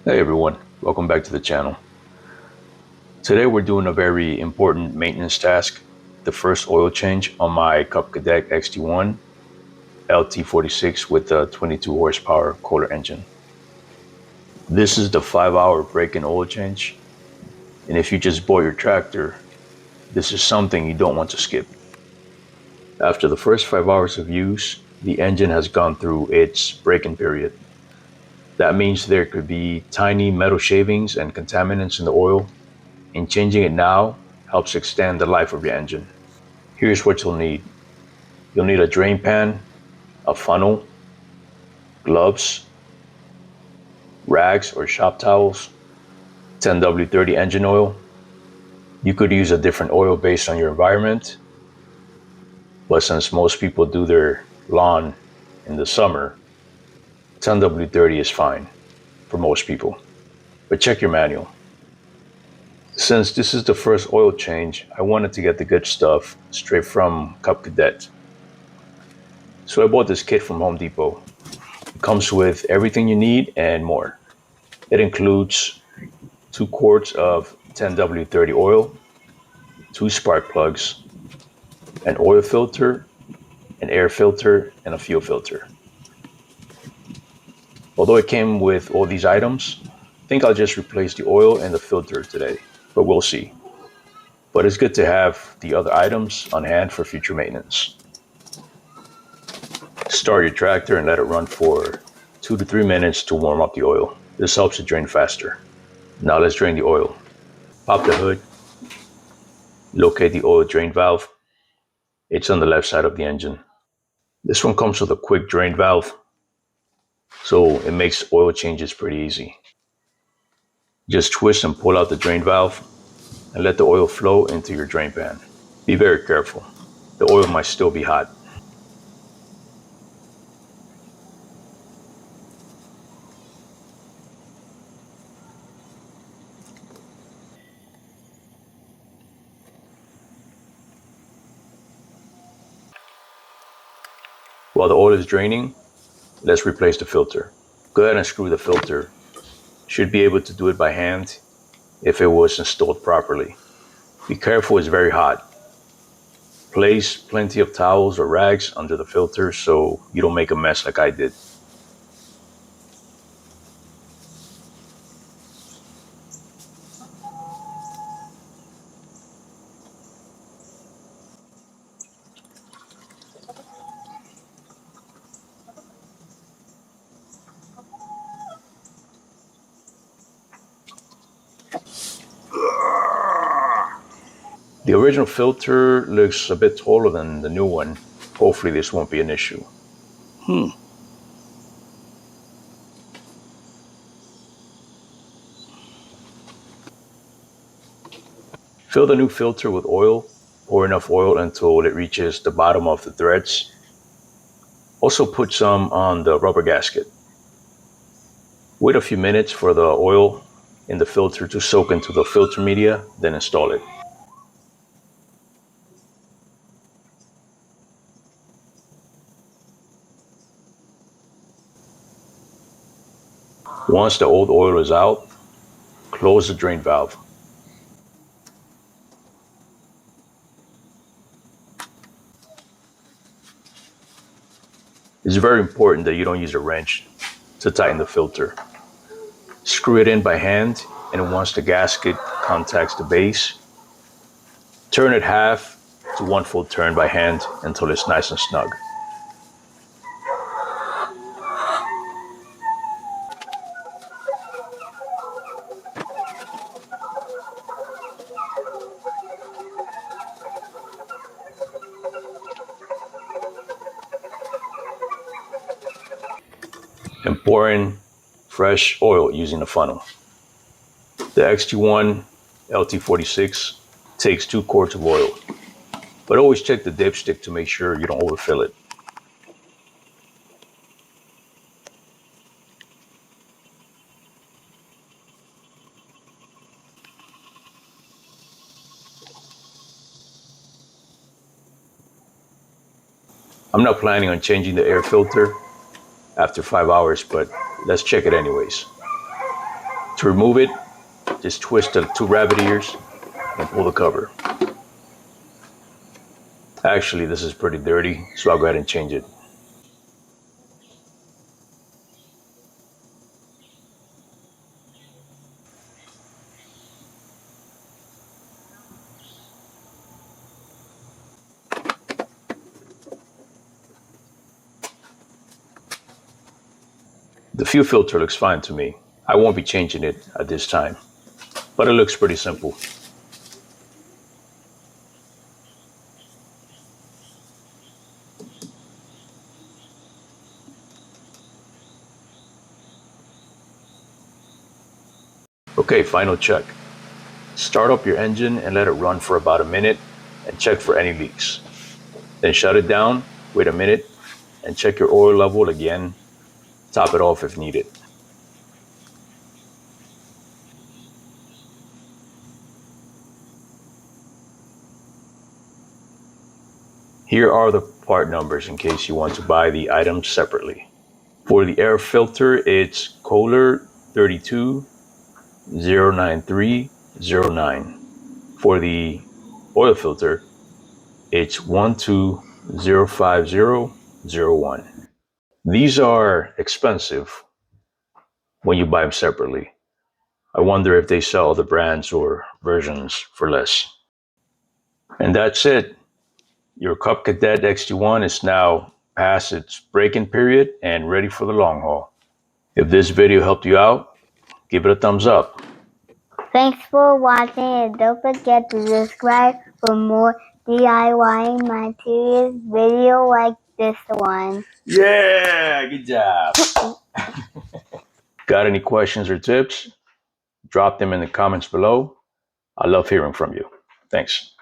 Hey everyone, welcome back to the channel. Today we're doing a very important maintenance task, the first oil change on my Cub Cadet XT1 LT46 with a 22 horsepower Kohler engine. This is the 5-hour break-in oil change, and if you just bought your tractor, this is something you don't want to skip. After the first 5 hours of use, the engine has gone through its break-in period. That means there could be tiny metal shavings and contaminants in the oil, and changing it now helps extend the life of your engine. Here's what you'll need. You'll need a drain pan, a funnel, gloves, rags or shop towels, 10W30 engine oil. You could use a different oil based on your environment, but since most people do their lawn in the summer, 10W30 is fine for most people. But check your manual. Since this is the first oil change, I wanted to get the good stuff straight from Cub Cadet. So I bought this kit from Home Depot. It comes with everything you need and more. It includes 2 quarts of 10W30 oil, 2 spark plugs, an oil filter, an air filter, and a fuel filter. Although it came with all these items, I think I'll just replace the oil and the filter today, but we'll see. But it's good to have the other items on hand for future maintenance. Start your tractor and let it run for 2 to 3 minutes to warm up the oil. This helps it drain faster. Now let's drain the oil. Pop the hood. Locate the oil drain valve. It's on the left side of the engine. This one comes with a quick drain valve, so it makes oil changes pretty easy. Just twist and pull out the drain valve and let the oil flow into your drain pan. Be very careful. The oil might still be hot. While the oil is draining, let's replace the filter. Go ahead and screw the filter. Should be able to do it by hand if it was installed properly. Be careful, it's very hot. Place plenty of towels or rags under the filter so you don't make a mess like I did. The original filter looks a bit taller than the new one. Hopefully this won't be an issue. Fill the new filter with oil. Pour enough oil until it reaches the bottom of the threads. Also put some on the rubber gasket. Wait a few minutes for the oil in the filter to soak into the filter media, then install it. Once the old oil is out, close the drain valve. It's very important that you don't use a wrench to tighten the filter. Screw it in by hand, and once the gasket contacts the base, turn it half to 1 full turn by hand until it's nice and snug. And pour in fresh oil using a funnel. The XT1 LT46 takes 2 quarts of oil, but always check the dipstick to make sure you don't overfill it. I'm not planning on changing the air filter after 5 hours, but let's check it anyways. To remove it, just twist the two rabbit ears and pull the cover. Actually, this is pretty dirty, so I'll go ahead and change it. The fuel filter looks fine to me. I won't be changing it at this time, but it looks pretty simple. Okay, final check. Start up your engine and let it run for about a minute and check for any leaks. Then shut it down, wait a minute, and check your oil level again. Top it off if needed. Here are the part numbers in case you want to buy the items separately. For the air filter, it's Kohler 3209309. For the oil filter, it's 1205001. These are expensive when you buy them separately. I wonder if they sell other brands or versions for less. And that's it. Your Cub Cadet XT1 is now past its break-in period and ready for the long haul. If this video helped you out, give it a thumbs up. Thanks for watching and don't forget to subscribe for more DIY materials video like this one. Yeah, good job. Got any questions or tips? Drop them in the comments below. I love hearing from you. Thanks.